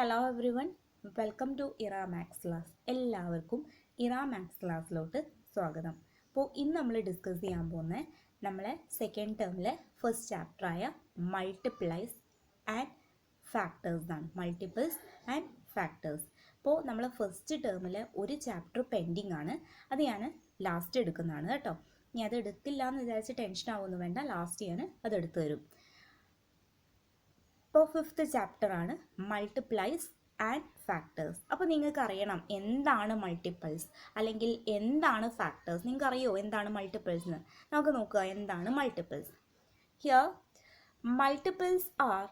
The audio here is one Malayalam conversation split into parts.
Hello everyone, welcome to Era maths class. എല്ലാവർക്കും ഇറ മാത്സ് ക്ലാസ്സിലോട്ട് സ്വാഗതം. അപ്പോൾ ഇന്ന് നമ്മൾ ഡിസ്കസ് ചെയ്യാൻ പോകുന്നത് നമ്മളെ സെക്കൻഡ് ടേമിലെ ഫസ്റ്റ് ചാപ്റ്ററായ മൾട്ടിപ്ലൈസ് ആൻഡ് ഫാക്ടേഴ്സ് ആണ്. Multiples and factors. അപ്പോൾ നമ്മൾ ഫസ്റ്റ് ടേമിൽ ഒരു ചാപ്റ്റർ പെൻഡിങ് ആണ്, അത് ഞാൻ ലാസ്റ്റ് എടുക്കുന്നതാണ് കേട്ടോ. ഇനി അത് എടുക്കില്ല എന്ന് വിചാരിച്ച് ടെൻഷൻ ആവുമെന്ന് വേണ്ട, ലാസ്റ്റ് ഞാൻ അത് എടുത്തു തരും. ഇപ്പോൾ ഫിഫ്ത്ത് ചാപ്റ്ററാണ് മൾട്ടിപ്ലൈസ് ആൻഡ് ഫാക്ടേഴ്സ്. അപ്പോൾ നിങ്ങൾക്ക് അറിയണം എന്താണ് മൾട്ടിപ്പിൾസ് അല്ലെങ്കിൽ എന്താണ് ഫാക്ടേഴ്സ്. നിങ്ങൾക്ക് അറിയോ എന്താണ് മൾട്ടിപ്പിൾസ് എന്ന്? നമുക്ക് നോക്കുക എന്താണ് multiples. Here multiples are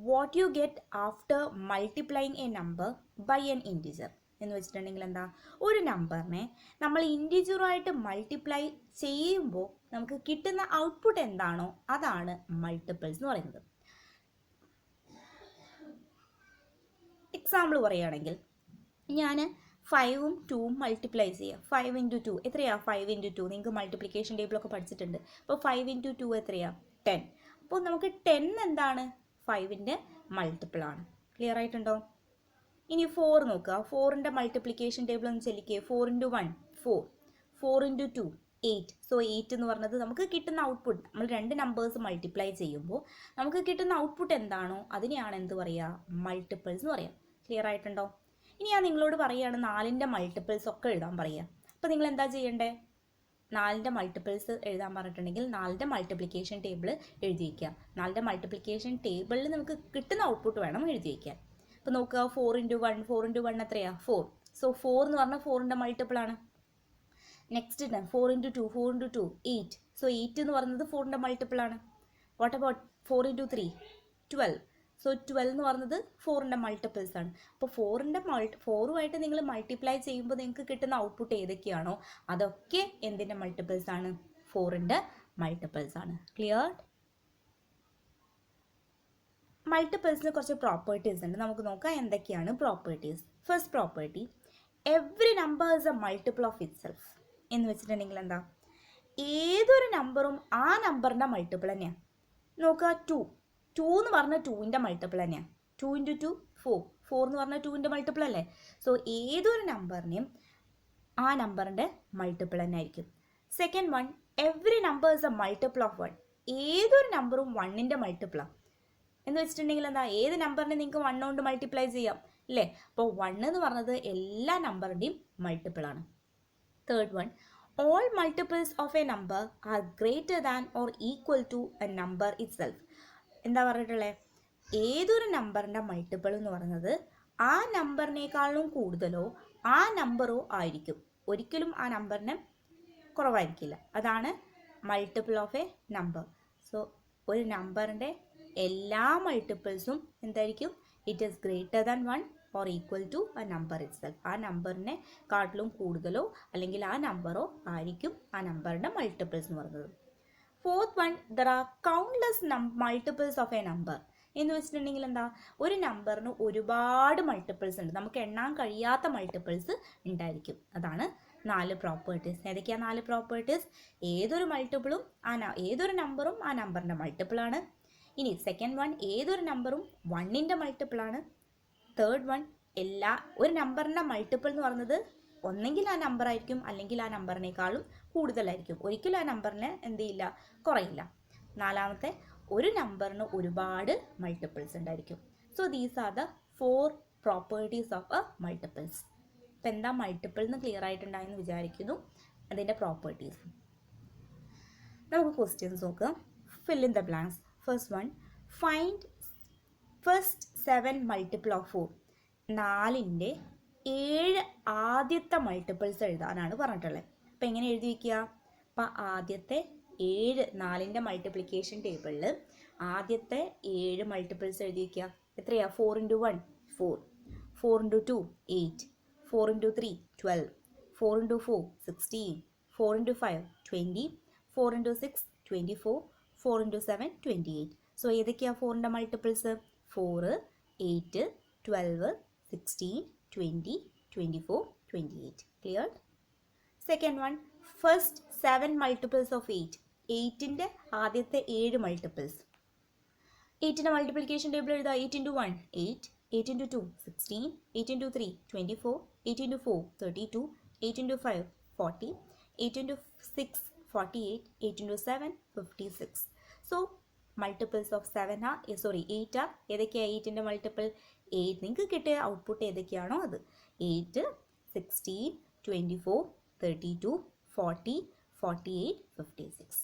what you get after multiplying a number by n integer. എന്ന് വെച്ചിട്ടുണ്ടെങ്കിൽ എന്താ, ഒരു നമ്പറിനെ നമ്മൾ ഇൻറ്റിജറുമായിട്ട് മൾട്ടിപ്ലൈ ചെയ്യുമ്പോൾ നമുക്ക് കിട്ടുന്ന ഔട്ട്പുട്ട് എന്താണോ അതാണ് മൾട്ടിപ്പിൾസ് എന്ന് പറയുന്നത്. എക്സാമ്പിൾ പറയുകയാണെങ്കിൽ ഞാൻ 5ഉം 2ഉം മൾട്ടിപ്ലൈ ചെയ്യുക. 5 × 2 എത്രയാണ്? 5 × 2 നിങ്ങൾക്ക് മൾട്ടിപ്ലിക്കേഷൻ ടേബിളൊക്കെ പഠിച്ചിട്ടുണ്ട്. അപ്പോൾ 5 × 2 എത്രയാണ്? 10. അപ്പോൾ നമുക്ക് 10 എന്താണ്? 5ൻ്റെ മൾട്ടിപ്പിൾ ആണ്. ക്ലിയർ ആയിട്ടുണ്ടോ? ഇനി 4 നോക്കുക. 4ൻ്റെ മൾട്ടിപ്ലിക്കേഷൻ ടേബിൾ ഒന്ന് ചെല്ലിക്കുക. 4 × 1 4, 4 × 2 8. സോ 8 എന്ന് പറഞ്ഞത് നമുക്ക് കിട്ടുന്ന ഔട്ട്പുട്ട്. നമ്മൾ രണ്ട് നമ്പേഴ്സ് മൾട്ടിപ്ലൈ ചെയ്യുമ്പോൾ നമുക്ക് കിട്ടുന്ന ഔട്ട്പുട്ട് എന്താണോ അതിനെയാണ് എന്ത് പറയുക? മൾട്ടിപ്പിൾസ് എന്ന് പറയാം. ക്ലിയർ ആയിട്ടുണ്ടോ? ഇനി ഞാൻ നിങ്ങളോട് പറയുകയാണ് 4ൻ്റെ മൾട്ടിപ്പിൾസ് ഒക്കെ എഴുതാൻ പറയുക. അപ്പോൾ നിങ്ങൾ എന്താ ചെയ്യേണ്ടേ? 4ൻ്റെ മൾട്ടിപ്പിൾസ് എഴുതാൻ പറഞ്ഞിട്ടുണ്ടെങ്കിൽ 4ൻ്റെ മൾട്ടിപ്ലിക്കേഷൻ ടേബിൾ എഴുതി വയ്ക്കുക. 4ൻ്റെ മൾട്ടിപ്ലിക്കേഷൻ ടേബിളിൽ നമുക്ക് കിട്ടുന്ന ഔട്ട്പുട്ട് വേണം എഴുതി വയ്ക്കാൻ. അപ്പോൾ നോക്കുക, 4 × 1 4 × 1 എത്രയാണ്? 4. സോ 4 എന്ന് പറഞ്ഞാൽ 4ൻ്റെ മൾട്ടിപ്പിൾ ആണ്. നെക്സ്റ്റ് 4 × 2 4 × 2 8. സോ 8 എന്ന് പറയുന്നത് 4ൻ്റെ മൾട്ടിപ്പിൾ ആണ്. What about 4 × 3 12. സോ 12 എന്ന് പറയുന്നത് 4ൻ്റെ മൾട്ടിപ്പിൾസ് ആണ്. അപ്പോൾ 4ഉമായിട്ട് നിങ്ങൾ മൾട്ടിപ്ലൈ ചെയ്യുമ്പോൾ നിങ്ങൾക്ക് കിട്ടുന്ന ഔട്ട്പുട്ട് ഏതൊക്കെയാണോ അതൊക്കെ എന്തിൻ്റെ മൾട്ടിപ്പിൾസ് ആണ്? 4ൻ്റെ മൾട്ടിപ്പിൾസ് ആണ്. ക്ലിയർ? മൾട്ടിപ്പിൾസിന് കുറച്ച് പ്രോപ്പർട്ടീസ് ഉണ്ട്, നമുക്ക് നോക്കാം എന്തൊക്കെയാണ് properties. First property, every number is A multiple of it self. എന്ന് വെച്ചിട്ടുണ്ടെങ്കിൽ എന്താ, ഏതൊരു നമ്പറും ആ നമ്പറിൻ്റെ മൾട്ടിപ്പിൾ തന്നെയാണ്. നോക്കുക, 2 എന്ന് പറഞ്ഞാൽ 2ൻ്റെ മൾട്ടിപ്പിൾ തന്നെയാണ്. 2 × 2 4. 4 എന്ന് പറഞ്ഞാൽ 2ൻ്റെ മൾട്ടിപ്പിൾ അല്ലേ? സോ ഏതൊരു നമ്പറിനെയും ആ നമ്പറിൻ്റെ മൾട്ടിപ്പിൾ തന്നെ ആയിരിക്കും. Second one, every number is A multiple of 1. ഏതൊരു നമ്പറും 1ൻ്റെ മൾട്ടിപ്പിളാണ്. എന്ന് വെച്ചിട്ടുണ്ടെങ്കിൽ എന്താ, ഏത് നമ്പറിനെ നിങ്ങൾക്ക് 1 കൊണ്ട് മൾട്ടിപ്ലൈ ചെയ്യാം അല്ലേ? അപ്പോൾ 1 എന്ന് പറഞ്ഞത് എല്ലാ നമ്പറിൻ്റെയും മൾട്ടിപ്പിൾ ആണ്. Third one, all multiples of a number are greater than or equal to a number itself. എന്താ പറഞ്ഞിട്ടുള്ളത്? ഏതൊരു നമ്പറിൻ്റെ മൾട്ടിപ്പിൾ എന്ന് പറയുന്നത് ആ നമ്പറിനേക്കാളും കൂടുതലോ ആ നമ്പറോ ആയിരിക്കും. ഒരിക്കലും ആ നമ്പറിന് കുറവായിരിക്കില്ല. അതാണ് multiple of A number. So ഒരു നമ്പറിൻ്റെ എല്ലാ മൾട്ടിപ്പിൾസും എന്തായിരിക്കും? It is greater than 1 or equal to a number itself. ആ നമ്പറിനെ കാട്ടിലും കൂടുതലോ അല്ലെങ്കിൽ ആ നമ്പറോ ആയിരിക്കും ആ നമ്പറിൻ്റെ മൾട്ടിപ്പിൾസ് എന്ന് പറയുന്നത്. Fourth one, there are countless multiples of A number. എന്ന് വെച്ചിട്ടുണ്ടെങ്കിൽ എന്താ, ഒരു നമ്പറിന് ഒരുപാട് മൾട്ടിപ്പിൾസ് ഉണ്ട്, നമുക്ക് എണ്ണാൻ കഴിയാത്ത മൾട്ടിപ്പിൾസ് ഉണ്ടായിരിക്കും. അതാണ് 4 പ്രോപ്പർട്ടീസ്. ഏതൊക്കെയാണ് 4 പ്രോപ്പർട്ടീസ്? ഏതൊരു മൾട്ടിപ്പിളും ഏതൊരു നമ്പറും ആ നമ്പറിൻ്റെ മൾട്ടിപ്പിളാണ്. ഇനി സെക്കൻഡ് വൺ, ഏതൊരു നമ്പറും 1ൻ്റെ മൾട്ടിപ്പിളാണ്. തേർഡ് വൺ, ഒരു നമ്പറിൻ്റെ മൾട്ടിപ്പിൾ എന്ന് പറയുന്നത് ഒന്നെങ്കിൽ ആ നമ്പർ ആയിരിക്കും അല്ലെങ്കിൽ ആ നമ്പറിനേക്കാളും കൂടുതലായിരിക്കും. ഒരിക്കലും ആ നമ്പറിന് എന്ത് ചെയ്യില്ല, കുറയില്ല. നാലാമത്തെ, ഒരു നമ്പറിന് ഒരുപാട് മൾട്ടിപ്പിൾസ് ഉണ്ടായിരിക്കും. So these are the 4 properties of A multiples. ഇപ്പം എന്താ മൾട്ടിപ്പിൾ എന്ന് ക്ലിയർ ആയിട്ടുണ്ടായെന്ന് വിചാരിക്കുന്നു, അതിൻ്റെ പ്രോപ്പർട്ടീസ്. നമുക്ക് ക്വസ്റ്റ്യൻസ് നോക്കാം. Fill in the blanks. First one, find first 7 multiple of 4. 4ൻ്റെ 7 ആദ്യത്തെ മൾട്ടിപ്പിൾസ് എഴുതാനാണ് പറഞ്ഞിട്ടുള്ളത്. അപ്പം എങ്ങനെ എഴുതി വയ്ക്കുക? അപ്പം ആദ്യത്തെ 7, 4ൻ്റെ മൾട്ടിപ്ലിക്കേഷൻ ടേബിളിൽ ആദ്യത്തെ 7 മൾട്ടിപ്പിൾസ് എഴുതി വയ്ക്കുക. എത്രയാണ്? 4 × 1 4, 4 × 2 8, 4 × 3 12, 4 × 4 16, 4 × 5 20, 4 × 6 24, 4 × 7 28. സോ ഏതൊക്കെയാണ് 4ൻ്റെ multiples? 4 8 12 16 20 24 28. Clear? Second one, first 7 multiples of 8. 8ൻ്റെ ആദ്യത്തെ 7 മൾട്ടിപ്പിൾസ്. 8ൻ്റെ മൾട്ടിപ്ലിക്കേഷൻ ടേബിൾ എഴുതുക. 8 × 1 8, 8 into 2, 16, 8 into 3, 24, 8 into 4, 32, 8 into 5, 40, 8 into 6, 48, 8 into 7, 56. So, multiples of 7 are, 8 are, ഏതൊക്കെയാണ് 8ൻ്റെ മൾട്ടിപ്പിൾ? 8 നിങ്ങൾക്ക് കിട്ടിയ ഔട്ട്പുട്ട് ഏതൊക്കെയാണോ അത്. 8, 16, 24, 32, 40, 48, 56.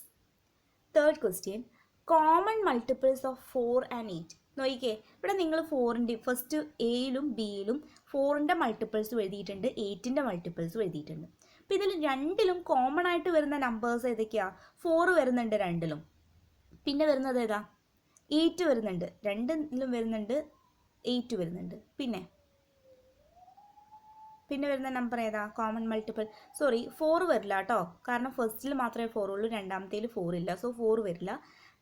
Third question, common multiples of 4 and 8. നോക്കിക്കേ, ഇവിടെ നിങ്ങൾ 4ൻ്റെ ഫസ്റ്റ് എയിലും ബിയിലും 4ൻ്റെ മൾട്ടിപ്പിൾസ് എഴുതിയിട്ടുണ്ട്, 8ൻ്റെ മൾട്ടിപ്പിൾസും എഴുതിയിട്ടുണ്ട്. അപ്പോൾ ഇതിൽ രണ്ടിലും കോമൺ ആയിട്ട് വരുന്ന നമ്പേഴ്സ് ഏതൊക്കെയാണ്? 4 വരുന്നുണ്ട് രണ്ടിലും. പിന്നെ വരുന്നത് ഏതാ? 8 വരുന്നുണ്ട് രണ്ടിലും വരുന്നുണ്ട്, 8 വരുന്നുണ്ട്. പിന്നെ വരുന്ന നമ്പർ ഏതാ കോമൺ മൾട്ടിപ്പിൾ? 4 വരില്ല കേട്ടോ, കാരണം ഫസ്റ്റിൽ മാത്രമേ 4 ഉള്ളൂ, രണ്ടാമത്തേൽ 4 ഇല്ല, സോ 4 വരില്ല.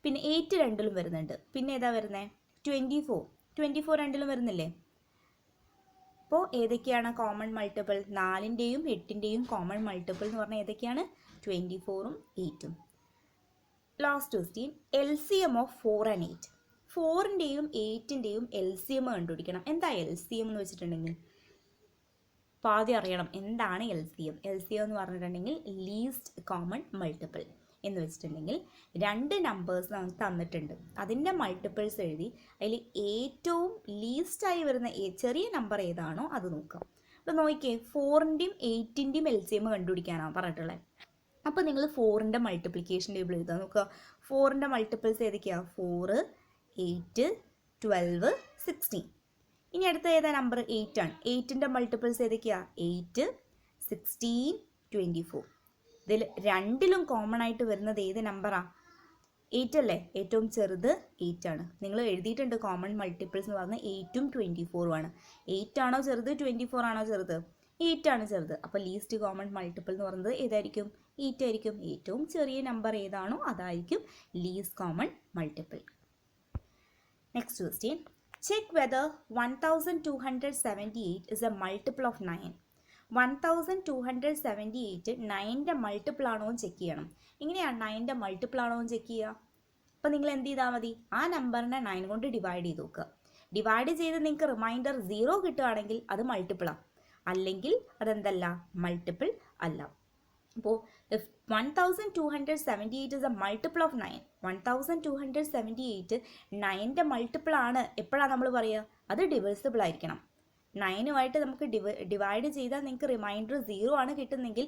പിന്നെ 8 രണ്ടിലും വരുന്നുണ്ട്. പിന്നെ ഏതാ വരുന്നത്? 24 രണ്ടിലും വരുന്നില്ലേ? അപ്പോൾ ഏതൊക്കെയാണ് കോമൺ മൾട്ടിപ്പിൾ? 4ൻ്റെയും 8ൻ്റെയും കോമൺ മൾട്ടിപ്പിൾ എന്ന് പറഞ്ഞാൽ ഏതൊക്കെയാണ്? 24ഉം 8ഉം. Last question, LCM of 4 and 8. 4ൻ്റെയും 8ൻ്റെയും LCM കണ്ടുപിടിക്കണം. എന്താ LCM എന്ന് വെച്ചിട്ടുണ്ടെങ്കിൽ ആദ്യം അറിയണം എന്താണ് LCM. LCM എന്ന് പറഞ്ഞിട്ടുണ്ടെങ്കിൽ ലീസ്റ്റ് കോമൺ മൾട്ടിപ്പിൾ എന്ന് വെച്ചിട്ടുണ്ടെങ്കിൽ രണ്ട് നമ്പേഴ്സ് നമുക്ക് തന്നിട്ടുണ്ട്, അതിൻ്റെ മൾട്ടിപ്പിൾസ് എഴുതി അതിൽ ഏറ്റവും ലീസ്റ്റായി വരുന്ന ചെറിയ നമ്പർ ഏതാണോ അത് നോക്കാം. അപ്പോൾ നോക്കിയേ, 4ൻ്റെയും 8ൻ്റെയും LCM കണ്ടുപിടിക്കാനാണ് പറഞ്ഞിട്ടുള്ളത്. അപ്പോൾ നിങ്ങൾ 4ൻ്റെ മൾട്ടിപ്ലിക്കേഷൻ ടേബിൾ എഴുതാൻ നോക്കുക. 4ൻ്റെ മൾട്ടിപ്പിൾസ് ഏതൊക്കെയാണ്? 4, 8, 12, 16. ഇനി അടുത്ത ഏതാ നമ്പർ? 8 ആണ്. 8ൻ്റെ മൾട്ടിപ്പിൾസ് ഏതൊക്കെയാണ്? 8, 16, 24. ഇതിൽ രണ്ടിലും കോമൺ ആയിട്ട് വരുന്നത് ഏത് നമ്പറാണ്? 8 അല്ലേ? ഏറ്റവും ചെറുത് 8 ആണ്. നിങ്ങൾ എഴുതിയിട്ടുണ്ട് കോമൺ മൾട്ടിപ്പിൾസ് എന്ന് പറഞ്ഞാൽ 8ഉം 24ഉം ആണ്. 8 ആണോ ചെറുത്, 24 ആണോ ചെറുത്? 8 ആണ് ചെറുത്. അപ്പോൾ ലീസ്റ്റ് കോമൺ മൾട്ടിപ്പിൾ എന്ന് പറയുന്നത് ഏതായിരിക്കും? 8 ആയിരിക്കും. ഏറ്റവും ചെറിയ നമ്പർ ഏതാണോ അതായിരിക്കും least common multiple. Next question, check whether 1278 is a multiple of 9. 1278 9ൻ്റെ മൾട്ടിപ്പിൾ ആണോ എന്ന് ചെക്ക് ചെയ്യണം. എങ്ങനെയാണ് 9ൻ്റെ മൾട്ടിപ്പിൾ ആണോ എന്ന് ചെക്ക് ചെയ്യുക? അപ്പോൾ നിങ്ങൾ എന്ത് ചെയ്താൽ മതി? ആ നമ്പറിനെ 9 കൊണ്ട് ഡിവൈഡ് ചെയ്ത് നോക്കുക. ഡിവൈഡ് ചെയ്ത് നിങ്ങൾക്ക് റിമൈൻഡർ 0 കിട്ടുകയാണെങ്കിൽ അത് മൾട്ടിപ്പിളാണ്, അല്ലെങ്കിൽ അതെന്തല്ല? മൾട്ടിപ്പിൾ അല്ല. അപ്പോൾ if 1278 is a multiple of 9, 1278 9ൻ്റെ മൾട്ടിപ്പിൾ ആണ്, എപ്പോഴാണ് നമ്മൾ പറയുക? അത് ഡിവിസിബിൾ ആയിരിക്കണം. 9ഉമായിട്ട് നമുക്ക് ഡിവൈഡ് ചെയ്താൽ നിങ്ങൾക്ക് റിമൈൻഡർ 0 ആണ് കിട്ടുന്നെങ്കിൽ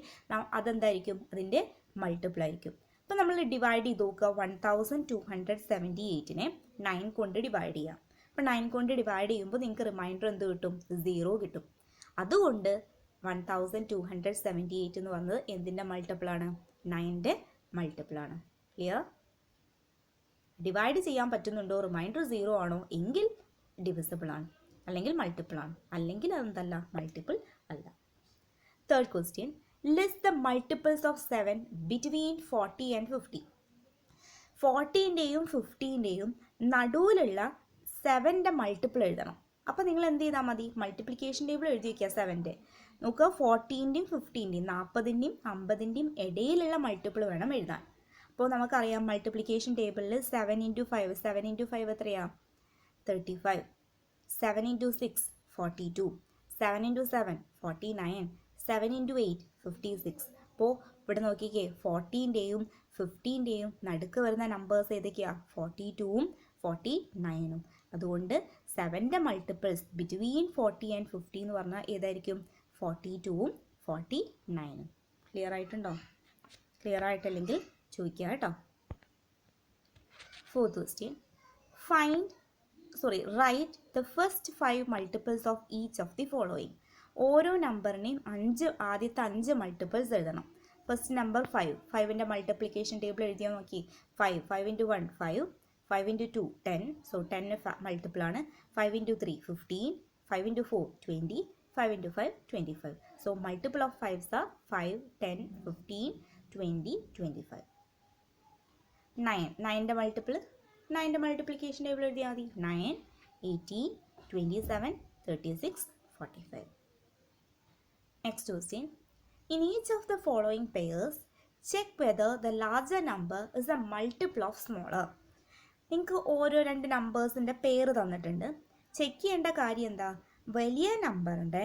അതെന്തായിരിക്കും? അതിൻ്റെ മൾട്ടിപ്പിൾ ആയിരിക്കും. അപ്പോൾ നമ്മൾ ഡിവൈഡ് ചെയ്ത് നോക്കുക. 1278നെ 9 കൊണ്ട് ഡിവൈഡ് ചെയ്യാം. അപ്പോൾ 9 കൊണ്ട് ഡിവൈഡ് ചെയ്യുമ്പോൾ നിങ്ങൾക്ക് റിമൈൻഡർ എന്ത് കിട്ടും? 0 കിട്ടും. അതുകൊണ്ട് 1278 എന്ന് പറഞ്ഞത് എന്തിൻ്റെ മൾട്ടിപ്പിളാണ്? 9ൻ്റെ മൾട്ടിപ്പിളാണ്. ക്ലിയർ? ഡിവൈഡ് ചെയ്യാൻ പറ്റുന്നുണ്ടോ? റിമൈൻഡർ 0 ആണോ എങ്കിൽ ഡിവിസിബിൾ ആണ്, അല്ലെങ്കിൽ മൾട്ടിപ്പിൾ ആണ്, അല്ലെങ്കിൽ അതെന്തല്ല? മൾട്ടിപ്പിൾ അല്ല. Third question, list the multiples of 7 between 40 and 50. 40ൻ്റെയും 50ൻ്റെയും നടുവിലുള്ള 7ൻ്റെ മൾട്ടിപ്പിൾ എഴുതണം. അപ്പോൾ നിങ്ങൾ എന്ത് ചെയ്താൽ മതി? മൾട്ടിപ്ലിക്കേഷൻ ടേബിൾ എഴുതി വയ്ക്കുക. 7ൻ്റെ നോക്കുക. 40ൻ്റെയും 50ൻ്റെയും 40ൻ്റെയും 50ൻ്റെയും ഇടയിലുള്ള മൾട്ടിപ്പിൾ വേണം എഴുതാൻ. അപ്പോൾ നമുക്കറിയാം മൾട്ടിപ്ലിക്കേഷൻ ടേബിളിൽ 7 into 5, 7 into 5 എത്രയാണ്? 35. 7 into 6, 42. 7 into 7, 49. 7 into 8, 56. അപ്പോൾ ഇവിടെ നോക്കിക്കേ, 40ൻ്റെയും 50ൻ്റെയും നടുക്ക് വരുന്ന നമ്പേഴ്സ് ഏതൊക്കെയാണ്? 42ഉം 49ഉം. അതുകൊണ്ട് 7ൻ്റെ മൾട്ടിപ്പിൾസ് ബിറ്റ്വീൻ 40 and 50 എന്ന് പറഞ്ഞാൽ ഏതായിരിക്കും? 42ഉം 49ഉം. ക്ലിയർ ആയിട്ടുണ്ടോ? ക്ലിയർ ആയിട്ടില്ലെങ്കിൽ ചോദിക്കുക കേട്ടോ. Fourth question, write the first 5 multiples of each of the following. ഓരോ നമ്പറിനെയും ആദ്യത്തെ 5 മൾട്ടിപ്പിൾസ് എഴുതണം. First number 5. 5ൻ്റെ മൾട്ടിപ്ലിക്കേഷൻ ടേബിൾ എഴുതിയാൽ നോക്കി. 5 into 1 5, 5 into 2 10, സോ 10 മൾട്ടിപ്പിൾ ആണ്. 5 into 3 15, 5 into 4 20, 5 into 5 25. So multiple of 5s are 5, 10, 15, 20, 25. 9ൻ്റെ മൾട്ടിപ്പിൾ, 9ൻ്റെ മൾട്ടിപ്ലിക്കേഷൻ ടേബിൾ എഴുതിയാൽ മതി. 9, 18, 27, 36, 45. Next question, in each of the following pairs check whether the larger number is a multiple of smaller. നിങ്ങൾക്ക് ഓരോ രണ്ട് നമ്പേഴ്സിൻ്റെ പെയർ തന്നിട്ടുണ്ട്. ചെക്ക് ചെയ്യേണ്ട കാര്യം എന്താ, വലിയ നമ്പറിൻ്റെ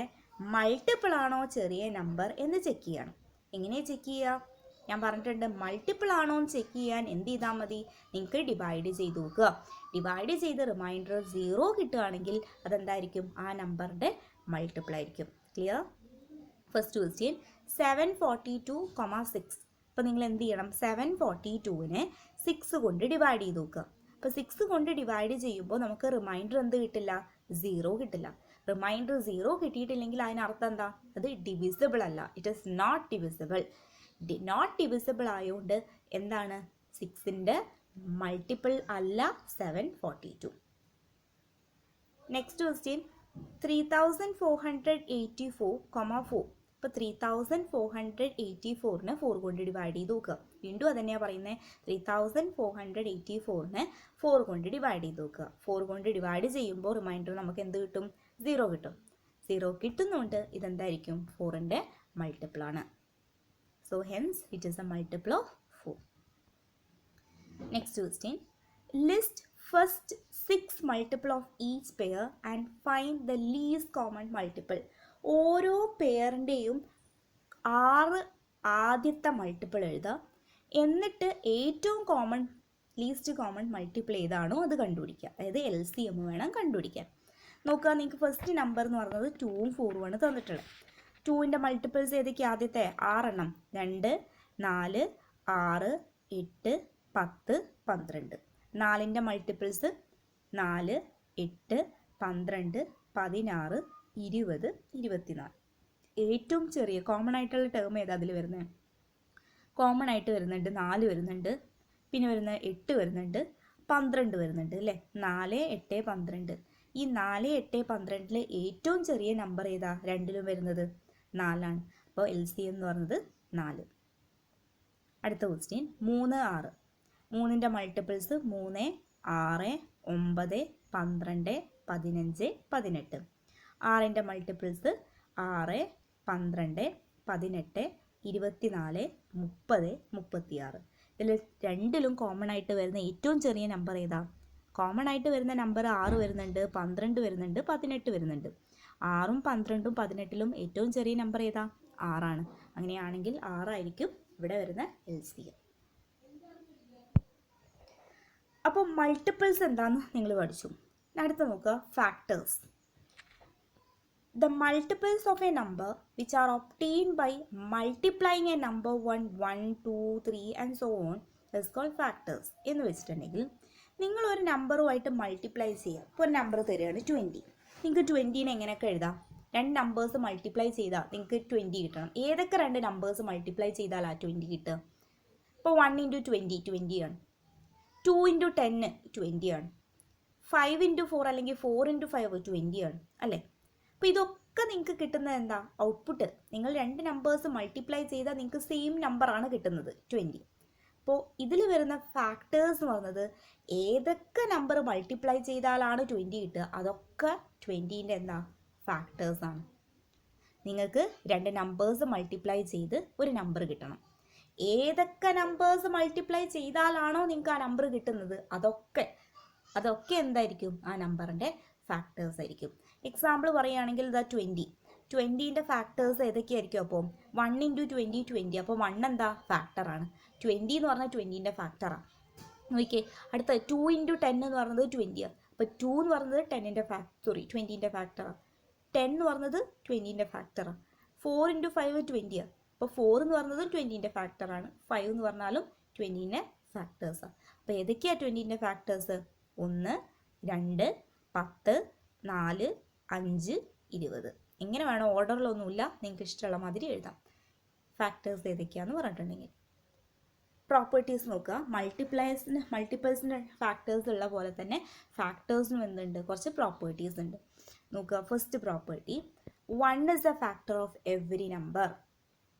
മൾട്ടിപ്പിൾ ആണോ ചെറിയ നമ്പർ എന്ന് ചെക്ക് ചെയ്യണം. എങ്ങനെയാണ് ചെക്ക് ചെയ്യുക? ഞാൻ പറഞ്ഞിട്ടുണ്ട്, മൾട്ടിപ്പിൾ ആണോ എന്ന് ചെക്ക് ചെയ്യാൻ എന്ത് ചെയ്താൽ മതി, നിങ്ങൾക്ക് ഡിവൈഡ് ചെയ്ത് നോക്കുക. ഡിവൈഡ് ചെയ്ത് റിമൈൻഡർ 0 കിട്ടുകയാണെങ്കിൽ അതെന്തായിരിക്കും, ആ നമ്പറിൻ്റെ മൾട്ടിപ്പിൾ ആയിരിക്കും. ക്ലിയർ? First question 742,6. അപ്പോൾ നിങ്ങൾ എന്ത് ചെയ്യണം, 742നെ 6 കൊണ്ട് ഡിവൈഡ് ചെയ്ത് നോക്കുക. അപ്പോൾ 6 കൊണ്ട് ഡിവൈഡ് ചെയ്യുമ്പോൾ നമുക്ക് റിമൈൻഡർ എന്ത് കിട്ടില്ല, 0 കിട്ടില്ല. റിമൈൻഡർ 0 കിട്ടിയിട്ടില്ലെങ്കിൽ അതിനർത്ഥം എന്താ, അത് ഡിവിസിബിൾ അല്ല. It is not divisible. Not divisible ആയതുകൊണ്ട് എന്താണ്, 6ൻ്റെ മൾട്ടിപ്പിൾ അല്ല 742. Next question 3484,4. ഇപ്പോൾ 3484നെ 4 കൊണ്ട് ഡിവൈഡ് ചെയ്ത് നോക്കുക. വീണ്ടും അത് തന്നെയാണ് പറയുന്നത്, 3484നെ 4 കൊണ്ട് ഡിവൈഡ് ചെയ്ത് നോക്കുക. 4 കൊണ്ട് ഡിവൈഡ് ചെയ്യുമ്പോൾ റിമൈൻഡർ നമുക്ക് എന്ത് കിട്ടും, 0 കിട്ടും. 0 കിട്ടുന്നുണ്ട് ഇതെന്തായിരിക്കും, 4ൻ്റെ മൾട്ടിപ്പിൾ ആണ്. So hence it is A multiple of 4. Next question, list first 6 multiple of each pair and find the least common multiple. ഓരോ പെയറിൻ്റെയും 6 ആദ്യത്തെ മൾട്ടിപ്പിൾ എഴുതുക. എന്നിട്ട് ഏറ്റവും ലീസ്റ്റ് കോമൺ മൾട്ടിപ്പിൾ ഏതാണോ അത് കണ്ടുപിടിക്കുക. അതായത് LCM വേണം കണ്ടുപിടിക്കാൻ. നോക്കുക, നിങ്ങൾക്ക് ഫസ്റ്റ് നമ്പർ എന്ന് പറയുന്നത് 2ഉം 4ഉം ആണ് തന്നിട്ടുള്ളത്. 2ൻ്റെ മൾട്ടിപ്പിൾസ് ഏതൊക്കെയാണ്? ആദ്യത്തെ 6 എണ്ണം, 2, 4, 6, 8, 10, 12. 4ൻ്റെ മൾട്ടിപ്പിൾസ് 4, 8, 12, 16, 20, 24. ഏറ്റവും ചെറിയ കോമൺ ആയിട്ടുള്ള ടേം ഏതാ അതിൽ വരുന്നത്? കോമൺ ആയിട്ട് വരുന്നുണ്ട് 4 വരുന്നുണ്ട്, പിന്നെ വരുന്നത് 8 വരുന്നുണ്ട്, 12 വരുന്നുണ്ട് അല്ലേ. 4, 8, 12. ഈ 4, 8, 12 ഏറ്റവും ചെറിയ നമ്പർ ഏതാ രണ്ടിലും വരുന്നത്? 4 ആണ്. അപ്പോൾ LCM എന്ന് പറയുന്നത് 4. അടുത്ത ക്വസ്റ്റ്യൻ 3, 6. 3ൻ്റെ മൾട്ടിപ്പിൾസ് 3, 6, 9, 12, 15, 18. 6ൻ്റെ മൾട്ടിപ്പിൾസ് 6, 12, 18, 24, 30, 36. ഇതിൽ രണ്ടിലും കോമൺ ആയിട്ട് വരുന്ന ഏറ്റവും ചെറിയ നമ്പർ ഏതാ? കോമൺ ആയിട്ട് വരുന്ന നമ്പർ 6 വരുന്നുണ്ട്, 12 വരുന്നുണ്ട്, 18 വരുന്നുണ്ട്. 6ഉം 12ഉം 18ലും ഏറ്റവും ചെറിയ നമ്പർ ഏതാ? 6 ആണ്. അങ്ങനെയാണെങ്കിൽ 6 ആയിരിക്കും ഇവിടെ വരുന്ന LCM. അപ്പോൾ മൾട്ടിപ്പിൾസ് എന്താണെന്ന് നിങ്ങൾ പഠിച്ചു. അടുത്ത നോക്കുക, factors. The multiples of a number which are obtained by multiplying a number 1, 2, 3 and so on is called factors. എന്ന് വെച്ചിട്ടുണ്ടെങ്കിൽ നിങ്ങൾ ഒരു നമ്പറുമായിട്ട് മൾട്ടിപ്ലൈ ചെയ്യുക. ഇപ്പോൾ ഒരു നമ്പർ തരികയാണ് 20. നിങ്ങൾക്ക് 20നെ എങ്ങനെയൊക്കെ എഴുതാം? 2 നമ്പേഴ്സ് മൾട്ടിപ്ലൈ ചെയ്താൽ നിങ്ങൾക്ക് 20 കിട്ടണം. ഏതൊക്കെ 2 നമ്പേഴ്സ് മൾട്ടിപ്ലൈ ചെയ്താൽ ആ 20 കിട്ടുക? ഇപ്പോൾ 1 × 20 20 ആണ്, 2 × 10 20 ആണ്, 5 × 4 അല്ലെങ്കിൽ 4 × 5 20 ആണ് അല്ലേ. അപ്പോൾ ഇതൊക്കെ നിങ്ങൾക്ക് കിട്ടുന്നത് എന്താ? ഔട്ട്പുട്ട്. നിങ്ങൾ 2 നമ്പേഴ്സ് മൾട്ടിപ്ലൈ ചെയ്താൽ നിങ്ങൾക്ക് സെയിം നമ്പറാണ് കിട്ടുന്നത് 20. അപ്പോൾ ഇതിൽ വരുന്ന ഫാക്ടേഴ്സ് എന്ന് പറയുന്നത് ഏതൊക്കെ നമ്പർ മൾട്ടിപ്ലൈ ചെയ്താലാണ് 20 കിട്ടുക അതൊക്കെ 20ൻ്റെ എന്താ? ഫാക്ടേഴ്സാണ്. നിങ്ങൾക്ക് 2 നമ്പേഴ്സ് മൾട്ടിപ്ലൈ ചെയ്ത് ഒരു നമ്പർ കിട്ടണം. ഏതൊക്കെ നമ്പേഴ്സ് മൾട്ടിപ്ലൈ ചെയ്താലാണോ നിങ്ങൾക്ക് ആ നമ്പർ കിട്ടുന്നത് അതൊക്കെ എന്തായിരിക്കും? ആ നമ്പറിൻ്റെ ഫാക്ടേഴ്സ് ആയിരിക്കും. എക്സാമ്പിൾ പറയുകയാണെങ്കിൽ ഇതാ 20ൻ്റെ ഫാക്ടേഴ്സ് ഏതൊക്കെയായിരിക്കും? അപ്പോൾ 1 × 20 20. അപ്പോൾ 1 എന്താ? ഫാക്ടറാണ്. 20 എന്ന് പറഞ്ഞാൽ 20ൻ്റെ ഫാക്ടറാണ്. നോക്കിയേ, അടുത്ത 2 × 10 എന്ന് പറയുന്നത് 20. അപ്പോൾ 2 എന്ന് പറയുന്നത് 20ൻ്റെ ഫാക്ടറാണ്. 10 എന്ന് പറയുന്നത് 20ൻ്റെ ഫാക്ടറാണ്. 4 × 5 20. അപ്പോൾ 4 എന്ന് പറയുന്നത് 20ൻ്റെ ഫാക്ടറാണ്. 5 എന്ന് പറഞ്ഞാലും 20ൻ്റെ ഫാക്ടേഴ്സാണ്. അപ്പോൾ ഏതൊക്കെയാണ് 20ൻ്റെ ഫാക്ടേഴ്സ്? 1, 2, 10, 4, 5, 20. എങ്ങനെ വേണം, ഓർഡറിലൊന്നുമില്ല, നിങ്ങൾക്ക് ഇഷ്ടമുള്ള മാതിരി എഴുതാം. ഫാക്ടേഴ്സ് ഏതൊക്കെയാണെന്ന് പറഞ്ഞിട്ടുണ്ടെങ്കിൽ പ്രോപ്പർട്ടീസ് നോക്കുക. മൾട്ടിപ്പിൾസിൻ്റെ ഫാക്ടേഴ്സ് ഉള്ള പോലെ തന്നെ ഫാക്ടേഴ്സിനും എന്തുണ്ട്? കുറച്ച് പ്രോപ്പർട്ടീസ് ഉണ്ട്. നോക്കുക, first property 1 is a factor of every number.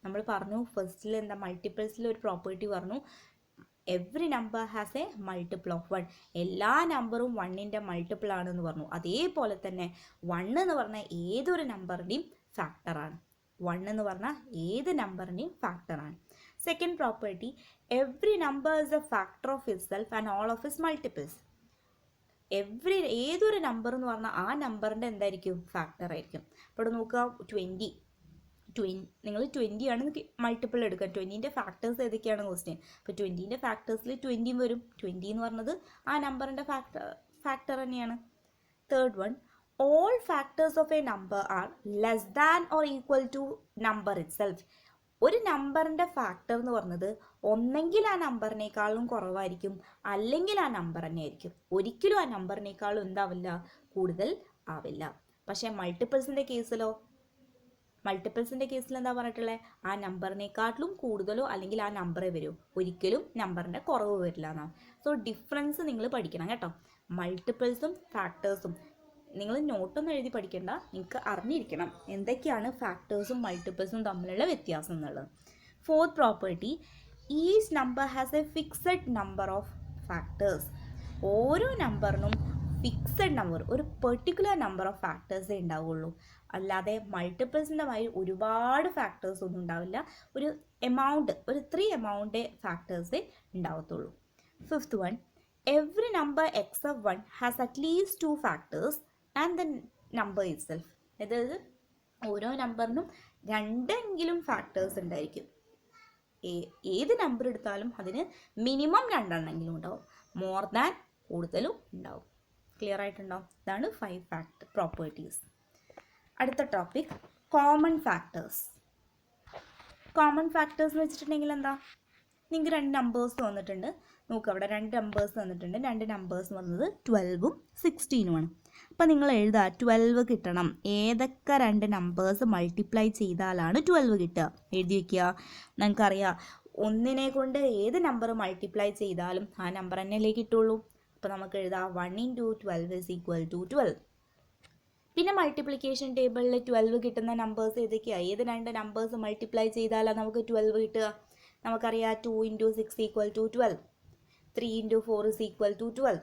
നമ്മൾ പറഞ്ഞു ഫസ്റ്റിൽ എന്താ, മൾട്ടിപ്പിൾസിൽ ഒരു പ്രോപ്പർട്ടി പറഞ്ഞു, every number has A multiple of 1. എല്ലാ നമ്പറും 1ൻ്റെ മൾട്ടിപ്പിൾ ആണെന്ന് പറഞ്ഞു. അതേപോലെ തന്നെ 1 എന്ന് പറഞ്ഞാൽ ഏതൊരു നമ്പറിൻ്റെയും ഫാക്ടറാണ്. 1 എന്ന് പറഞ്ഞാൽ ഏത് നമ്പറിൻ്റെയും ഫാക്ടറാണ്. Second property, every number is a factor of itself and all of its multiples. ഏതൊരു നമ്പർ എന്ന് പറഞ്ഞാൽ ആ നമ്പറിൻ്റെ എന്തായിരിക്കും ഫാക്ടർ ആയിരിക്കും. അപ്പോൾ ഇവിടെ നോക്കുക 20 നിങ്ങൾ 20 ആണ് മൾട്ടിപ്പിൾ എടുക്കുക. 20ൻ്റെ ഫാക്ടേഴ്സ് ഏതൊക്കെയാണ് ക്വസ്റ്റ്യൻ. അപ്പോൾ 20ൻ്റെ ഫാക്ടേഴ്സിൽ 20 വരും. 20 എന്ന് പറഞ്ഞത് ആ നമ്പറിൻ്റെ ഫാക്ടർ തന്നെയാണ്. Third one, all factors of a number are less than or equal to number itself. ഒരു നമ്പറിൻ്റെ ഫാക്ടർ എന്ന് പറഞ്ഞത് ഒന്നെങ്കിൽ ആ നമ്പറിനേക്കാളും കുറവായിരിക്കും, അല്ലെങ്കിൽ ആ നമ്പർ തന്നെ ആയിരിക്കും. ഒരിക്കലും ആ നമ്പറിനേക്കാളും എന്താവില്ല, കൂടുതൽ ആവില്ല. പക്ഷേ മൾട്ടിപ്പിൾസിൻ്റെ കേസിൽ എന്താ പറഞ്ഞിട്ടുള്ളത്, ആ നമ്പറിനേക്കാട്ടിലും കൂടുതലോ അല്ലെങ്കിൽ ആ നമ്പറേ വരൂ, ഒരിക്കലും നമ്പറിൻ്റെ കുറവ് വരില്ല എന്നാണ്. സോ ഡിഫറൻസ് നിങ്ങൾ പഠിക്കണം കേട്ടോ. മൾട്ടിപ്പിൾസും ഫാക്ടേഴ്സും നിങ്ങൾ നോട്ടൊന്നും എഴുതി പഠിക്കേണ്ട, നിങ്ങൾക്ക് അറിഞ്ഞിരിക്കണം എന്തൊക്കെയാണ് ഫാക്ടേഴ്സും മൾട്ടിപ്പിൾസും തമ്മിലുള്ള വ്യത്യാസം എന്നുള്ളത്. Fourth property, each number has A fixed number of factors. ഓരോ നമ്പറിനും ഫിക്സഡ് നമ്പർ, ഒരു പെർട്ടിക്കുലർ നമ്പർ ഓഫ് ഫാക്ടേഴ്സേ ഉണ്ടാവുള്ളൂ. അല്ലാതെ മൾട്ടിപ്പിൾസിൻ്റെ മാതിരി ഒരുപാട് ഫാക്ടേഴ്സ് ഒന്നും ഉണ്ടാവില്ല. ഒരു 3 എമൗണ്ട് ഫാക്ടേഴ്സേ ഉണ്ടാവത്തുള്ളൂ. Fifth one, every number except 1 has at least 2 factors and the number itself. അതായത് ഓരോ നമ്പറിനും 2 ഫാക്ടേഴ്സ് ഉണ്ടായിരിക്കും. ഏത് നമ്പർ എടുത്താലും അതിന് മിനിമം 2 ഉണ്ടാവും, മോർ ദാൻ കൂടുതലും ഉണ്ടാവും. ക്ലിയർ ആയിട്ടുണ്ടാവും. ഇതാണ് 5 പ്രോപ്പർട്ടീസ്. അടുത്ത topic, common factors. Common factors എന്ന് വെച്ചിട്ടുണ്ടെങ്കിൽ എന്താ, നിങ്ങൾക്ക് 2 നമ്പേഴ്സ് തന്നിട്ടുണ്ട്. നോക്കുക, അവിടെ 2 നമ്പേഴ്സ് തന്നിട്ടുണ്ട്. 2 നമ്പേഴ്സ് വന്നത് 12ഉം 16ഉമാണ്. അപ്പോൾ നിങ്ങൾ എഴുതുക 12 കിട്ടണം. ഏതൊക്കെ 2 നമ്പേഴ്സ് മൾട്ടിപ്ലൈ ചെയ്താലാണ് 12 കിട്ടുക എഴുതി വയ്ക്കുക. നിങ്ങൾക്കറിയാം ഒന്നിനെ കൊണ്ട് ഏത് നമ്പർ മൾട്ടിപ്ലൈ ചെയ്താലും ആ നമ്പർ തന്നെയല്ലേ കിട്ടുള്ളൂ. അപ്പോൾ നമുക്ക് എഴുതാം 1 × 12 = 12. പിന്നെ മൾട്ടിപ്ലിക്കേഷൻ ടേബിളിൽ 12 കിട്ടുന്ന നമ്പേഴ്സ് ഏതൊക്കെയാണ്, ഏത് 2 നമ്പേഴ്സ് മൾട്ടിപ്ലൈ ചെയ്താലാണ് നമുക്ക് 12 കിട്ടുക. നമുക്കറിയാം 2 × 6 = 12, 3 × 4 = 12.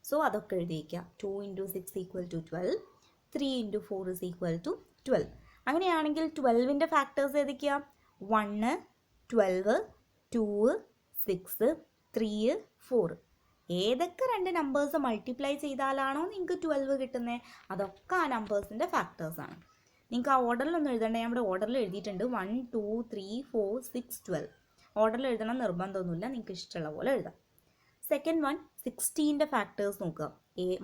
സോ അതൊക്കെ എഴുതിയിരിക്കുക. 2 × 6 = 12, 3 × 4 = 12. അങ്ങനെയാണെങ്കിൽ 12ൻ്റെ ഫാക്ടേഴ്സ് ഏതൊക്കെയാണ്, 1, 12, 2, 6, 3, 4. ഏതൊക്കെ 2 നമ്പേഴ്സ് മൾട്ടിപ്ലൈ ചെയ്താലാണോ നിങ്ങൾക്ക് 12 കിട്ടുന്നത്, അതൊക്കെ ആ നമ്പേഴ്സിൻ്റെ ഫാക്ടേഴ്സാണ്. നിങ്ങൾക്ക് ആ ഓർഡറിലൊന്നും എഴുതേണ്ട, ഞാൻ ഇവിടെ ഓർഡറിൽ എഴുതിയിട്ടുണ്ട്. 1, 2, 3, 4, 6, 12. ഓർഡറിൽ എഴുതണം നിർബന്ധമൊന്നുമില്ല, നിങ്ങൾക്ക് ഇഷ്ടമുള്ള പോലെ എഴുതാം. സെക്കൻഡ് വൺ, 16ൻ്റെ ഫാക്ടേഴ്സ് നോക്കുക.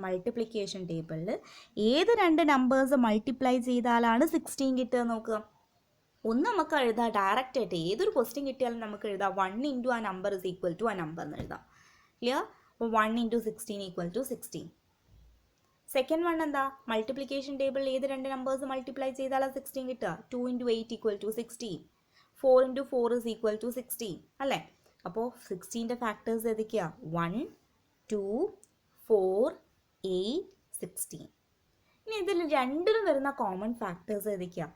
മൾട്ടിപ്ലിക്കേഷൻ ടേബിളിൽ ഏത് 2 നമ്പേഴ്സ് മൾട്ടിപ്ലൈ ചെയ്താലാണ് 16 കിട്ടുക നോക്കുക. ഒന്ന് നമുക്ക് എഴുതാം ഡയറക്റ്റ് ആയിട്ട്, ഏതൊരു ക്വസ്റ്റ്യൻ കിട്ടിയാലും നമുക്ക് എഴുതാം 1 × ആ നമ്പർ = ആ നമ്പർ എന്ന് എഴുതാം. ക്ലിയർ. അപ്പോൾ 1 × 16 = 16. സെക്കൻഡ് വൺ എന്താ, മൾട്ടിപ്ലിക്കേഷൻ ടേബിളിൽ ഏത് 2 നമ്പേഴ്സ് മൾട്ടിപ്ലൈ ചെയ്താലാണ് 16 കിട്ടുക. 2 × 8 = 16, 4 × 4 = 16 അല്ലേ. അപ്പോൾ 16ൻ്റെ ഫാക്ടേഴ്സ് ഏതൊക്കെയാണ്, 1, 2, 4, 8, 16. ഇനി ഇതിൽ രണ്ടിലും വരുന്ന കോമൺ ഫാക്ടേഴ്സ് ഏതൊക്കെയാണ്.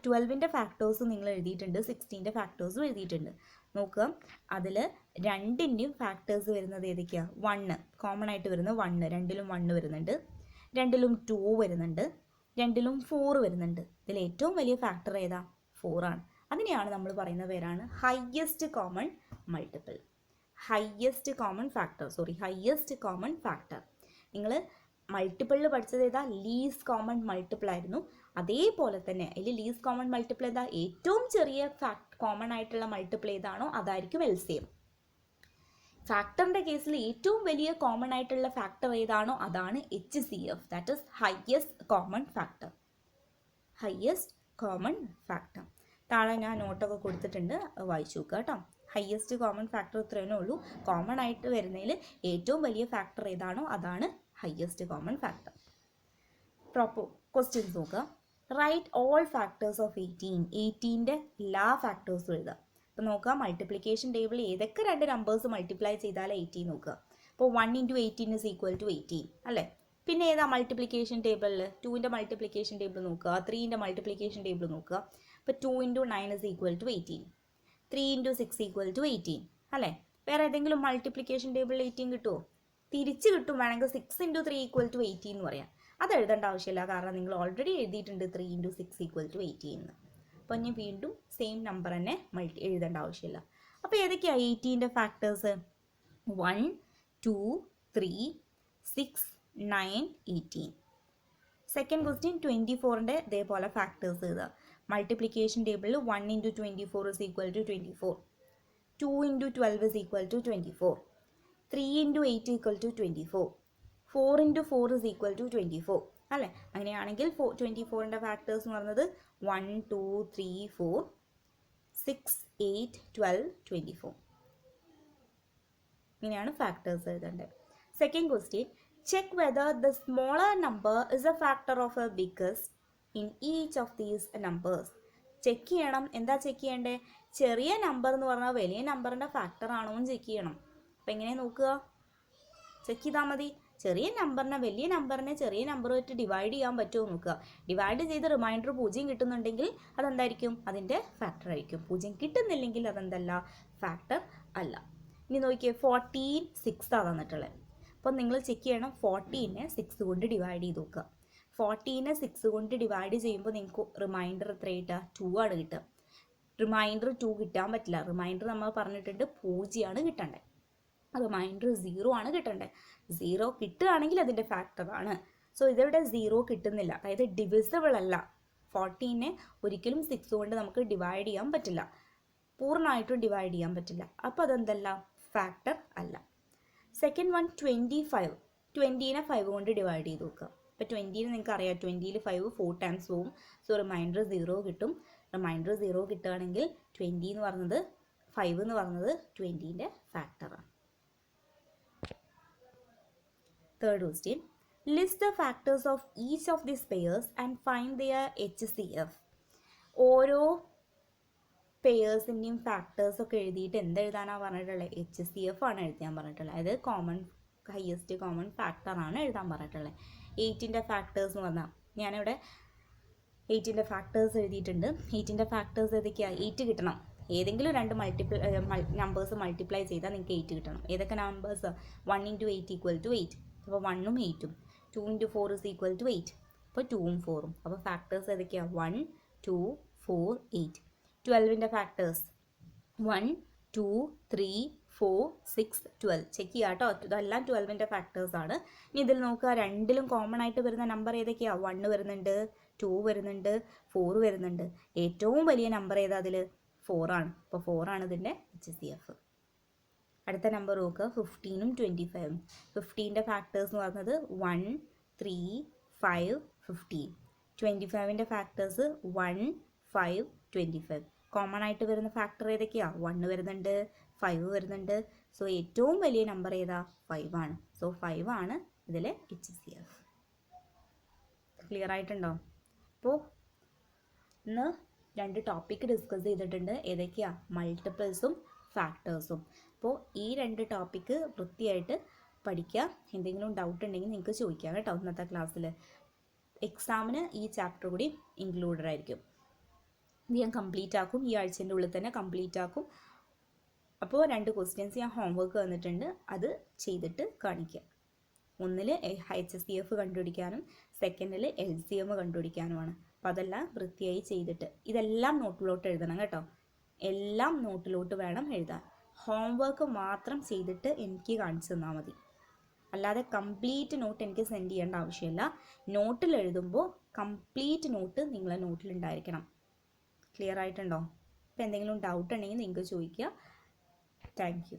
12ൻ്റെ ഫാക്ടേഴ്സ് നിങ്ങൾ എഴുതിയിട്ടുണ്ട്, 16ൻ്റെ ഫാക്ടേഴ്സും എഴുതിയിട്ടുണ്ട്. നോക്കുക, അതിൽ 2ൻ്റെയും ഫാക്ടേഴ്സ് വരുന്നത് ഏതൊക്കെയാണ്, 1 കോമൺ ആയിട്ട് വരുന്നത് 1, 2ലും 1 വരുന്നുണ്ട്, 2ലും 2 വരുന്നുണ്ട്, 2ലും 4 വരുന്നുണ്ട്. ഇതിൽ ഏറ്റവും വലിയ ഫാക്ടർ ഏതാ, 4 ആണ്. അതിനെയാണ് നമ്മൾ പറയുന്ന പേരാണ് highest common multiple. Highest common factor. നിങ്ങൾ മൾട്ടിപ്പിളിൽ പഠിച്ചത് ഏതാ, ലീസ്റ്റ് കോമൺ മൾട്ടിപ്പിൾ ആയിരുന്നു. അതേപോലെ തന്നെ അതിൽ ലീസ്റ്റ് കോമൺ മൾട്ടിപ്പിൾ ഏതാ, ഏറ്റവും ചെറിയ കോമൺ ആയിട്ടുള്ള മൾട്ടിപ്പിൾ ഏതാണോ അതായിരിക്കും LCM. ഫാക്ടറിൻ്റെ കേസിൽ ഏറ്റവും വലിയ കോമൺ ആയിട്ടുള്ള ഫാക്ടർ ഏതാണോ അതാണ് HCF, that is highest common factor. താഴെ ഞാൻ നോട്ടൊക്കെ കൊടുത്തിട്ടുണ്ട്, വായിച്ചു നോക്കുക കേട്ടോ. ഹയ്യസ്റ്റ് കോമൺ ഫാക്ടർ ഇത്രയേ ഉള്ളൂ. കോമൺ ആയിട്ട് വരുന്നതിൽ ഏറ്റവും വലിയ ഫാക്ടർ ഏതാണോ അതാണ് highest common factor. Proper questions നോക്കുക. Write all factors of 18. 18ൻ്റെ എല്ലാ ഫാക്ടേഴ്സും എഴുതുക. അപ്പോൾ നോക്കുക, മൾട്ടിപ്ലിക്കേഷൻ ടേബിളിൽ ഏതൊക്കെ 2 നമ്പേഴ്സ് മൾട്ടിപ്ലൈ ചെയ്താൽ 18 നോക്കുക. അപ്പോൾ 1 × 18 = 18 അല്ലേ. പിന്നെ ഏതാ മൾട്ടിപ്ലിക്കേഷൻ ടേബിളിൽ, 2ൻ്റെ മൾട്ടിപ്ലിക്കേഷൻ ടേബിൾ നോക്കുക, 3ൻ്റെ മൾട്ടിപ്ലിക്കേഷൻ ടേബിൾ നോക്കുക. അപ്പോൾ 2 × 9 = 18, 3 × 6 = 18 അല്ലേ. വേറെ ഏതെങ്കിലും മൾട്ടിപ്ലിക്കേഷൻ ടേബിളിൽ 18 കിട്ടുമോ, തിരിച്ച് കിട്ടും. വേണമെങ്കിൽ 6 × 3 = 18 എന്ന് പറയാം. അത് എഴുതേണ്ട ആവശ്യമില്ല, കാരണം നിങ്ങൾ ഓൾറെഡി എഴുതിയിട്ടുണ്ട് 3 × 6 = 18 എന്ന്. അപ്പോൾ ഇനി വീണ്ടും സെയിം നമ്പർ തന്നെ എഴുതേണ്ട ആവശ്യമില്ല. അപ്പോൾ ഏതൊക്കെയാണ് 18ൻ്റെ ഫാക്ടേഴ്സ്, 1, 2, 3, 6, 9, 18. സെക്കൻഡ് ക്വസ്റ്റ്യൻ 24ൻ്റെ ഇതേപോലെ ഫാക്ടേഴ്സ് എഴുതുക. മൾട്ടിപ്ലിക്കേഷൻ ടേബിളിൽ 1 into 24 is equal to 24, 2 into 12 is equal to 24, 3 into 8 equal to 24, 4 into 4 is equal to 24 അല്ലേ? അങ്ങനെയാണെങ്കിൽ 24ൻ്റെ ഫാക്ടേഴ്സ് എന്ന് പറയുന്നത് 1, 2, 3, 4, 6, 8, 12, 24. ഇങ്ങനെയാണ് ഫാക്ടേഴ്സ് എഴുതേണ്ടത്. Second question, check whether the smaller number is a factor of a biggest in each of these numbers. Check ചെയ്യണം. എന്താ ചെക്ക് ചെയ്യേണ്ടത്? ചെറിയ നമ്പർ എന്ന് പറഞ്ഞാൽ വലിയ നമ്പറിൻ്റെ ഫാക്ടർ ആണോ എന്ന് ചെക്ക് ചെയ്യണം. അപ്പം എങ്ങനെ നോക്കുക? ചെക്ക് ചെയ്താൽ മതി. ചെറിയ നമ്പറിനെ വലിയ നമ്പറിനെ ചെറിയ നമ്പറുമായിട്ട് ഡിവൈഡ് ചെയ്യാൻ പറ്റുമോ നോക്കുക. ഡിവൈഡ് ചെയ്ത് റിമൈൻഡർ 0 കിട്ടുന്നുണ്ടെങ്കിൽ അതെന്തായിരിക്കും? അതിൻ്റെ ഫാക്ടർ ആയിരിക്കും. 0 കിട്ടുന്നില്ലെങ്കിൽ അതെന്തല്ല? ഫാക്ടർ അല്ല. ഇനി നോക്കിയേ, 14 6 ആണ് തന്നിട്ടുള്ളത്. അപ്പോൾ നിങ്ങൾ ചെക്ക് ചെയ്യണം. 14നെ 6 കൊണ്ട് ഡിവൈഡ് ചെയ്ത് നോക്കുക. 14നെ 6 കൊണ്ട് ഡിവൈഡ് ചെയ്യുമ്പോൾ നിങ്ങൾക്ക് റിമൈൻഡർ എത്ര കിട്ടുക? 2 ആണ് കിട്ടുക. റിമൈൻഡർ 2 കിട്ടാൻ പറ്റില്ല. റിമൈൻഡർ നമ്മൾ പറഞ്ഞിട്ടുണ്ട് 0 ആണ് കിട്ടേണ്ടത്. റിമൈൻഡർ 0 ആണ് കിട്ടേണ്ടത്. 0 കിട്ടുകയാണെങ്കിൽ അതിൻ്റെ ഫാക്ടറാണ്. സോ ഇതിവിടെ 0 കിട്ടുന്നില്ല, അതായത് ഡിവിസിബിൾ അല്ല. 14നെ ഒരിക്കലും 6 കൊണ്ട് നമുക്ക് ഡിവൈഡ് ചെയ്യാൻ പറ്റില്ല, പൂർണ്ണമായിട്ടും ഡിവൈഡ് ചെയ്യാൻ പറ്റില്ല. അപ്പോൾ അതെന്തല്ല? ഫാക്ടർ അല്ല. Second one 25. 20നെ 5 കൊണ്ട് ഡിവൈഡ് ചെയ്ത് നോക്കുക. ഇപ്പോൾ 20ന് നിങ്ങൾക്ക് അറിയാം, 20ൽ 5 4 ടൈംസ് പോവും. സോ റിമൈൻഡർ 0 കിട്ടും. റിമൈൻഡർ 0 കിട്ടുകയാണെങ്കിൽ 20 എന്ന് പറഞ്ഞത് 5 എന്ന് പറഞ്ഞത് 20ൻ്റെ ഫാക്ടറാണ്. Third question, list the factors of each of this pairs and find their HCF. ഓരോ പെയേഴ്സിൻ്റെയും ഫാക്ടേഴ്സൊക്കെ എഴുതിയിട്ട് എന്തെഴുതാനാണ് പറഞ്ഞിട്ടുള്ളത്? HCF ആണ് എഴുതാൻ പറഞ്ഞിട്ടുള്ളത്. അതായത് ഹയസ്റ്റ് കോമൺ ഫാക്ടറാണ് എഴുതാൻ പറഞ്ഞിട്ടുള്ളത്. 8ൻ്റെ ഫാക്ടേഴ്സ് എന്ന് പറഞ്ഞാൽ ഞാനിവിടെ 8ൻ്റെ ഫാക്ടേഴ്സ് എഴുതിയിട്ടുണ്ട്. 8ൻ്റെ ഫാക്ടേഴ്സ് ഏതൊക്കെയാണ്? 8 കിട്ടണം. ഏതെങ്കിലും രണ്ട് നമ്പേഴ്സ് മൾട്ടിപ്ലൈ ചെയ്താൽ നിങ്ങൾക്ക് 8 കിട്ടണം. ഏതൊക്കെ നമ്പേഴ്സ്? 1 into 8 equal to 8. അപ്പോൾ 1ഉം 8ഉം. 2 ഇൻറ്റു 4 ഇസ് ഈക്വൽ ടു 8. അപ്പോൾ 2ഉം 4ഉം. അപ്പോൾ ഫാക്ടേഴ്സ് ഏതൊക്കെയാണ്? 1, 2, 4, 8. 12ൻ്റെ ഫാക്ടേഴ്സ് 1, 2, 3, 4, 6, 12. ചെക്ക് ചെയ്യാം കേട്ടോ. ഇതെല്ലാം 12ൻ്റെ ഫാക്ടേഴ്സാണ്. ഇനി ഇതിൽ നോക്കുക, രണ്ടിലും കോമൺ ആയിട്ട് വരുന്ന നമ്പർ ഏതൊക്കെയാണ്? 1 വരുന്നുണ്ട്, 2 വരുന്നുണ്ട്, 4 വരുന്നുണ്ട്. ഏറ്റവും വലിയ നമ്പർ ഏതാ അതിൽ? 4 ആണ്. അപ്പോൾ 4 ആണ് ഇതിൻ്റെ HCF. അടുത്ത നമ്പർ നോക്കുക, 15ഉം 25ഉം. 15ൻ്റെ ഫാക്ടേഴ്സ് എന്ന് പറയുന്നത് 1, 3, 5, 15. 25ൻ്റെ ഫാക്ടേഴ്സ് 1, 5, 25. കോമൺ ആയിട്ട് വരുന്ന ഫാക്ടർ ഏതൊക്കെയാണ്? 1 വരുന്നുണ്ട്, 5 വരുന്നുണ്ട്. സോ ഏറ്റവും വലിയ നമ്പർ ഏതാ? 5 ആണ്. സോ 5 ആണ് ഇതിലെ HCF. ക്ലിയർ ആയിട്ടുണ്ടോ? അപ്പോൾ ഇന്ന് 2 ടോപ്പിക്ക് ഡിസ്കസ് ചെയ്തിട്ടുണ്ട്. ഏതൊക്കെയാണ്? മൾട്ടിപ്പിൾസും ഫാക്ടേഴ്സും. അപ്പോൾ ഈ 2 ടോപ്പിക്ക് വൃത്തിയായിട്ട് പഠിക്കുക. എന്തെങ്കിലും ഡൗട്ട് ഉണ്ടെങ്കിൽ നിങ്ങൾക്ക് ചോദിക്കാം കേട്ടോ. ഇന്നത്തെ ക്ലാസ്സിൽ എക്സാമിന് ഈ ചാപ്റ്റർ കൂടി ഇൻക്ലൂഡഡ് ആയിരിക്കും. ഇത് ഞാൻ കംപ്ലീറ്റ് ആക്കും. ഈ ആഴ്ചൻ്റെ ഉള്ളിൽ തന്നെ കംപ്ലീറ്റ് ആക്കും. അപ്പോൾ 2 ക്വസ്റ്റ്യൻസ് ഞാൻ ഹോംവർക്ക് തന്നിട്ടുണ്ട്, അത് ചെയ്തിട്ട് കാണിക്കുക. ഒന്നിൽ HCF കണ്ടുപിടിക്കാനും സെക്കൻഡിൽ LCM കണ്ടുപിടിക്കാനുമാണ്. അപ്പോൾ അതെല്ലാം വൃത്തിയായി ചെയ്തിട്ട് ഇതെല്ലാം നോട്ടിലോട്ട് എഴുതണം കേട്ടോ. എല്ലാം നോട്ടിലോട്ട് വേണം എഴുതാൻ. ഹോംവർക്ക് മാത്രം ചെയ്തിട്ട് എനിക്ക് കാണിച്ചു തന്നാൽ മതി. അല്ലാതെ കംപ്ലീറ്റ് നോട്ട് എനിക്ക് സെൻഡ് ചെയ്യേണ്ട ആവശ്യമില്ല. നോട്ടിൽ എഴുതുമ്പോൾ കംപ്ലീറ്റ് നോട്ട് നിങ്ങളെ നോട്ടിലുണ്ടായിരിക്കണം. ക്ലിയർ ആയിട്ടുണ്ടോ? അപ്പോൾ എന്തെങ്കിലും ഡൗട്ട് ഉണ്ടെങ്കിൽ നിങ്ങൾക്ക് ചോദിക്കുക. Thank you.